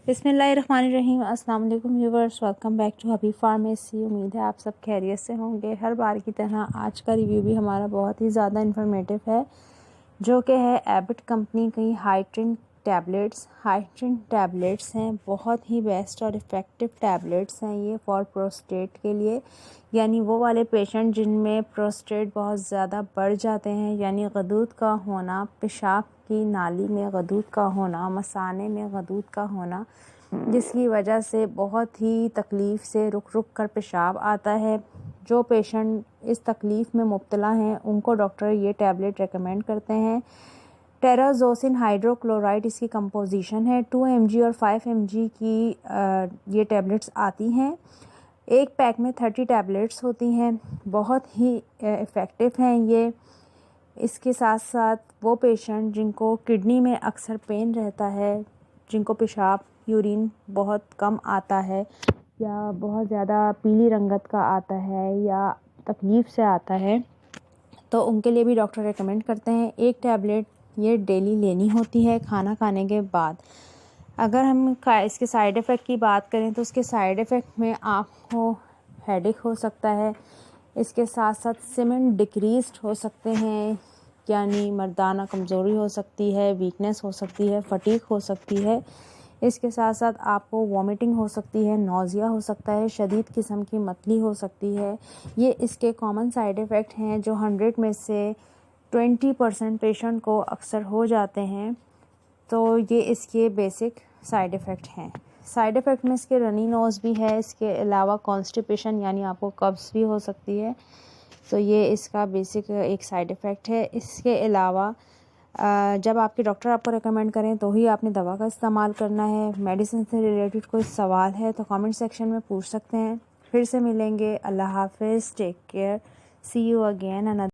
बिस्मिल्लाहिर्रहमानिर्रहीम। अस्सलाम वालेकुम viewers, welcome back to Habib pharmacy. उम्मीद है आप सब खैरियत से होंगे। हर बार की तरह आज का रिव्यू भी हमारा बहुत ही ज़्यादा इन्फॉर्मेटिव है, जो कि है एबिट कंपनी की हाइड्रिन टैबलेट्स। हाइड्रिन टैबलेट्स हैं, बहुत ही बेस्ट और इफ़ेक्टिव टैबलेट्स हैं ये फॉर प्रोस्टेट के लिए, यानी वो वाले पेशेंट जिनमें प्रोस्टेट बहुत ज़्यादा बढ़ जाते हैं, यानी गदूद का होना, पेशाब की नाली में गदूद का होना, मसाने में गदूद का होना, जिसकी वजह से बहुत ही तकलीफ़ से रुक रुक कर पेशाब आता है। जो पेशेंट इस तकलीफ़ में मुब्तला हैं उनको डॉक्टर ये टैबलेट रेकमेंड करते हैं। टेराजोसिन हाइड्रोक्लोराइड इसकी कंपोजिशन है। 2 mg और 5 mg की ये टैबलेट्स आती हैं। एक पैक में 30 टैबलेट्स होती हैं। बहुत ही इफ़ेक्टिव हैं ये। इसके साथ साथ वो पेशेंट जिनको किडनी में अक्सर पेन रहता है, जिनको पेशाब यूरिन बहुत कम आता है या बहुत ज़्यादा पीली रंगत का आता है या तकलीफ़ से आता है, तो उनके लिए भी डॉक्टर रेकमेंड करते हैं। एक टैबलेट ये डेली लेनी होती है खाना खाने के बाद। अगर हम इसके साइड इफ़ेक्ट की बात करें तो उसके साइड इफ़ेक्ट में आपको हेडेक हो सकता है। इसके साथ साथ सीमेंट डिक्रीज़ड हो सकते हैं, यानी मर्दाना कमज़ोरी हो सकती है, वीकनेस हो सकती है, फटीग हो सकती है। इसके साथ साथ आपको वॉमिटिंग हो सकती है, नौज़िया हो सकता है, शदीद किस्म की मतली हो सकती है। ये इसके कॉमन साइड इफ़ेक्ट हैं जो 100 में से 20% पेशेंट को अक्सर हो जाते हैं। तो ये इसके बेसिक साइड इफ़ेक्ट हैं। साइड इफ़ेक्ट में इसके रनी नोज़ भी है। इसके अलावा कॉन्स्टिपेशन यानी आपको कब्ज़ भी हो सकती है, तो ये इसका बेसिक एक साइड इफ़ेक्ट है। इसके अलावा जब आपके डॉक्टर आपको रेकमेंड करें तो ही आपने दवा का इस्तेमाल करना है। मेडिसिन से रिलेटेड कोई सवाल है तो कमेंट सेक्शन में पूछ सकते हैं। फिर से मिलेंगे। अल्लाह हाफ़िज़, take care, see you again.